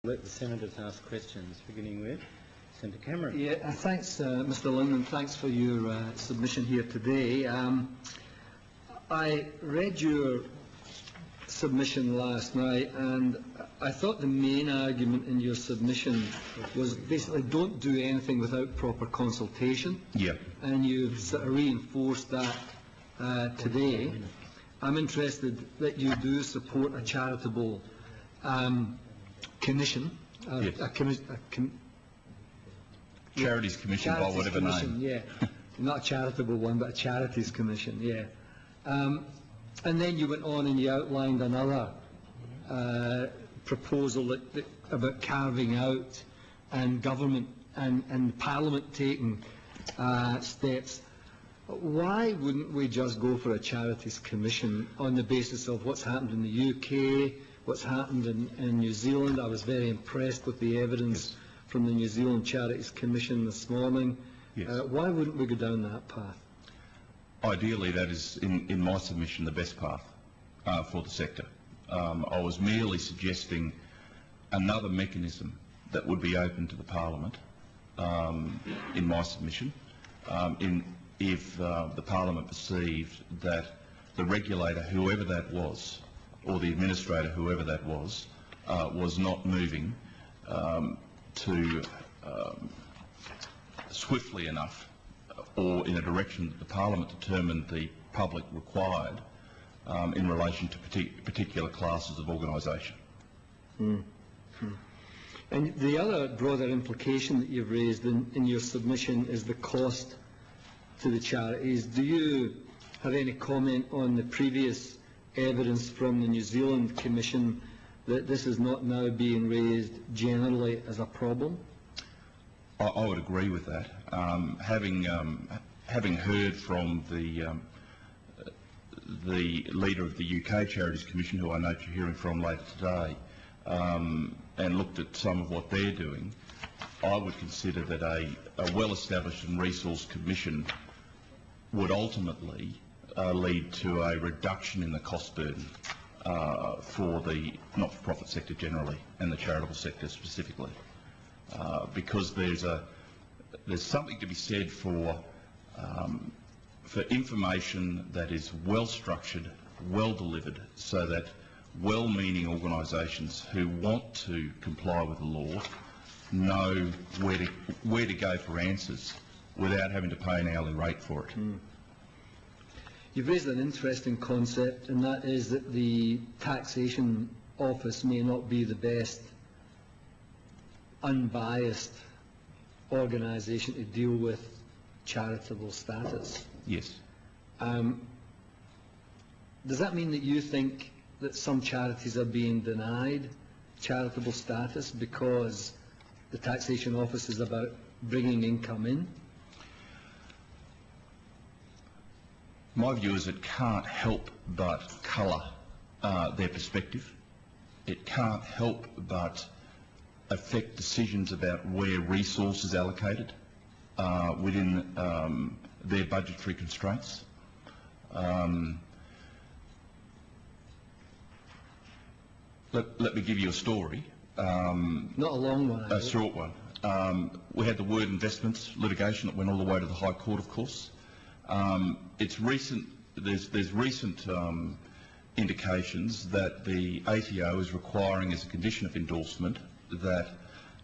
Let the senators ask questions, beginning with Senator Cameron. Yeah, thanks, Mr. Lindman. Thanks for your submission here today. I read your submission last night, and I thought the main argument in your submission was basically don't do anything without proper consultation. Yeah. And you've sort of reinforced that today. I'm interested that you do support a charitable commission, yes. Charities Commission by whatever commission, name. Yeah, not a charitable one, but a charities commission, yeah. And then you went on and you outlined another proposal about carving out and government and Parliament taking steps. Why wouldn't we just go for a charities commission on the basis of what's happened in the UK, what's happened in New Zealand? I was very impressed with the evidence from the New Zealand Charities Commission this morning. Yes. Why wouldn't we go down that path? Ideally, that is, in my submission, the best path for the sector. I was merely suggesting another mechanism that would be open to the Parliament in my submission, if the Parliament perceived that the regulator, whoever that was, or the administrator, whoever that was not moving to swiftly enough or in a direction that the Parliament determined the public required in relation to particular classes of organisation. And the other broader implication that you've raised in your submission is the cost to the charities. Do you have any comment on the previous evidence from the New Zealand Commission that this is not now being raised generally as a problem? I would agree with that. Having heard from the leader of the UK Charities Commission, who I note you're hearing from later today, and looked at some of what they're doing, I would consider that a well-established and resourced commission would ultimately lead to a reduction in the cost burden for the not-for-profit sector generally and the charitable sector specifically, because there's something to be said for information that is well structured, well delivered, so that well-meaning organisations who want to comply with the law know where to go for answers without having to pay an hourly rate for it. You've raised an interesting concept, and that is that the taxation office may not be the best unbiased organisation to deal with charitable status. Yes. Does that mean that you think that some charities are being denied charitable status because the taxation office is about bringing income in? My view is it can't help but colour their perspective. It can't help but affect decisions about where resource is allocated within their budgetary constraints. Let me give you a story. Not a long one. A short one. We had the word investments litigation that went all the way to the High Court, of course. It's recent. There's recent indications that the ATO is requiring, as a condition of endorsement, that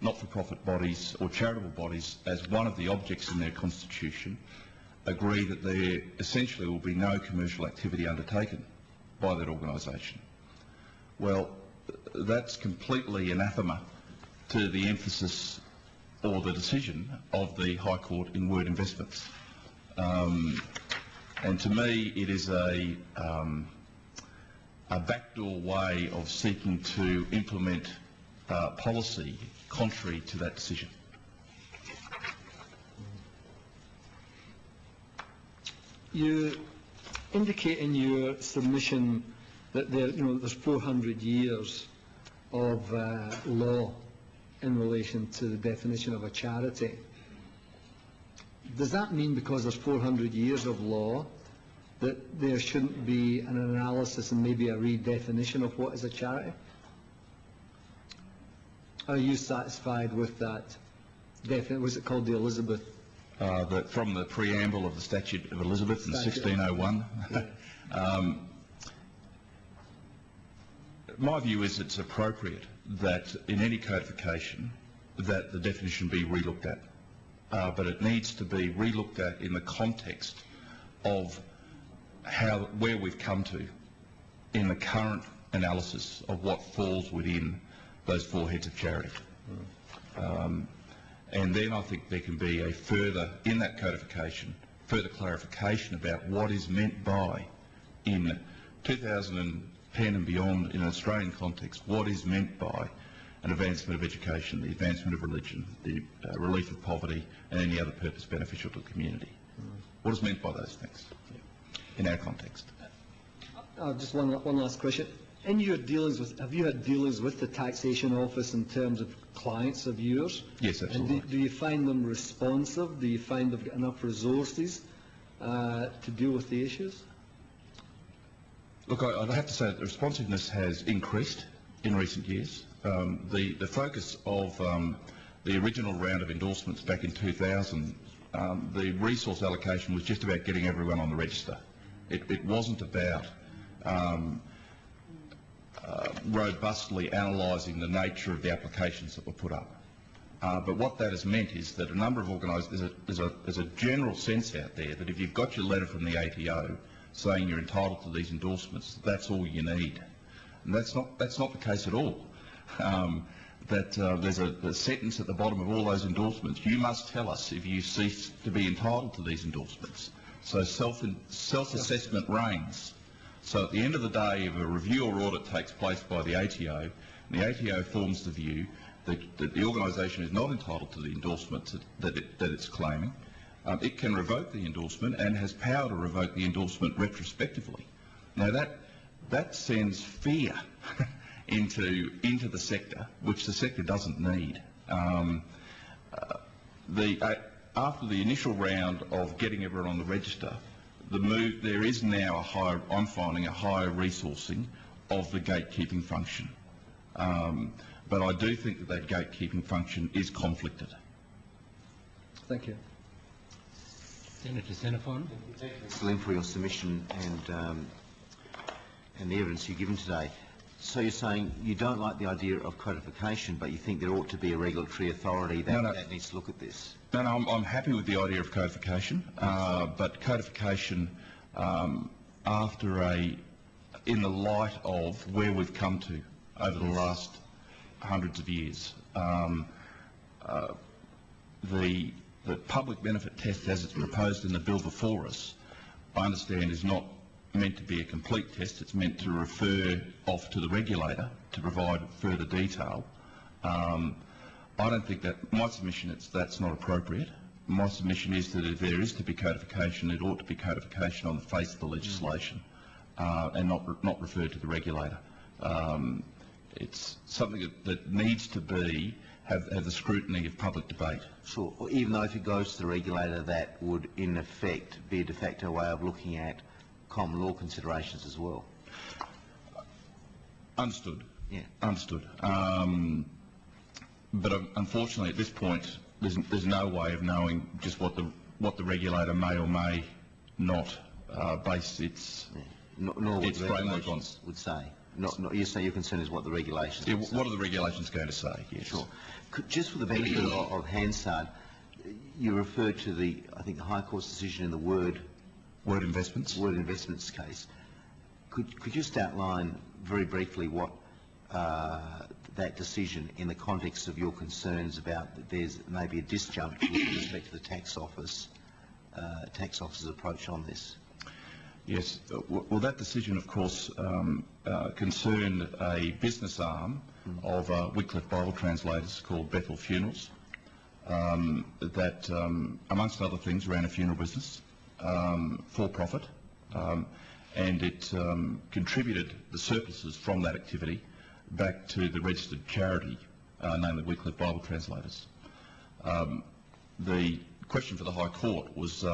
not-for-profit bodies or charitable bodies, as one of the objects in their constitution, agree that there essentially will be no commercial activity undertaken by that organisation. Well, that's completely anathema to the emphasis or the decision of the High Court in word investments. And to me, it is a backdoor way of seeking to implement policy contrary to that decision. You indicate in your submission that there's 400 years of law in relation to the definition of a charity. Does that mean because there's 400 years of law that there shouldn't be an analysis and maybe a redefinition of what is a charity? Are you satisfied with that? Was it called the Elizabeth? From the preamble of the Statute of Elizabeth in Statute. 1601. Yeah. My view is it's appropriate that in any codification that the definition be relooked at, but it needs to be relooked at in the context of where we've come to in the current analysis of what falls within those four heads of charity. And then I think there can be a further, in that codification, further clarification about what is meant by, in 2010 and beyond, in an Australian context, what is meant by an advancement of education, the advancement of religion, the relief of poverty, and any other purpose beneficial to the community. What is meant by those things in our context? Just one last question. In your dealings with, have you had dealings with the Taxation Office in terms of clients of yours? Yes, absolutely. And do you find them responsive? Do you find they've got enough resources to deal with the issues? Look, I'd have to say that the responsiveness has increased in recent years. The focus of the original round of endorsements back in 2000, the resource allocation was just about getting everyone on the register. It wasn't about robustly analysing the nature of the applications that were put up. But what that has meant is that a number of there's a general sense out there that if you've got your letter from the ATO saying you're entitled to these endorsements, that's all you need. And that's not the case at all. There's a sentence at the bottom of all those endorsements: you must tell us if you cease to be entitled to these endorsements. So self-assessment reigns. So at the end of the day, if a review or audit takes place by the ATO, and the ATO forms the view that the organisation is not entitled to the endorsement that it's claiming, it can revoke the endorsement and has power to revoke the endorsement retrospectively. Now that sends fear into the sector, which the sector doesn't need. After the initial round of getting everyone on the register, there is now I'm finding a higher resourcing of the gatekeeping function. But I do think that gatekeeping function is conflicted. Thank you. Senator Xenophon. Thank you, Mr. Lim, for your submission and the evidence you've given today. So you're saying you don't like the idea of codification, but you think there ought to be a regulatory authority that needs to look at this? No, I'm happy with the idea of codification, but codification in the light of where we've come to over the last hundreds of years. The public benefit test as it's proposed in the bill before us, I understand, is not meant to be a complete test. It's meant to refer off to the regulator to provide further detail. I don't think that, my submission is that's not appropriate. My submission is that if there is to be codification, it ought to be codification on the face of the legislation and not referred to the regulator. It's something that needs to have the scrutiny of public debate. Sure. Or even though if it goes to the regulator, that would in effect be a de facto way of looking at common law considerations as well. Understood. Yeah. Understood. But unfortunately, at this point, there's no way of knowing just what the regulator may or may not base its framework on. Would say. You say your concern is what the regulations. Yeah, what are the regulations going to say? Yes. Sure. Just for the benefit of Hansard, you referred to I think the High Court's decision in the Word Investments case. Could you just outline very briefly what that decision in the context of your concerns about that there's maybe a disjuncture with respect to the tax office's approach on this? Yes. Well, that decision, of course, concerned a business arm of Wycliffe Bible translators called Bethel Funerals that, amongst other things, ran a funeral business for profit, and it contributed the surpluses from that activity back to the registered charity, namely Wycliffe Bible Translators. The question for the High Court was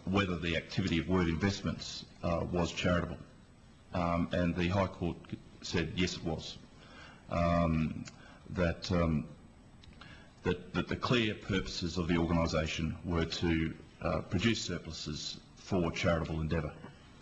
whether the activity of Word Investments was charitable, and the High Court said yes, it was. That that the clear purposes of the organisation were to produce surpluses for charitable endeavour.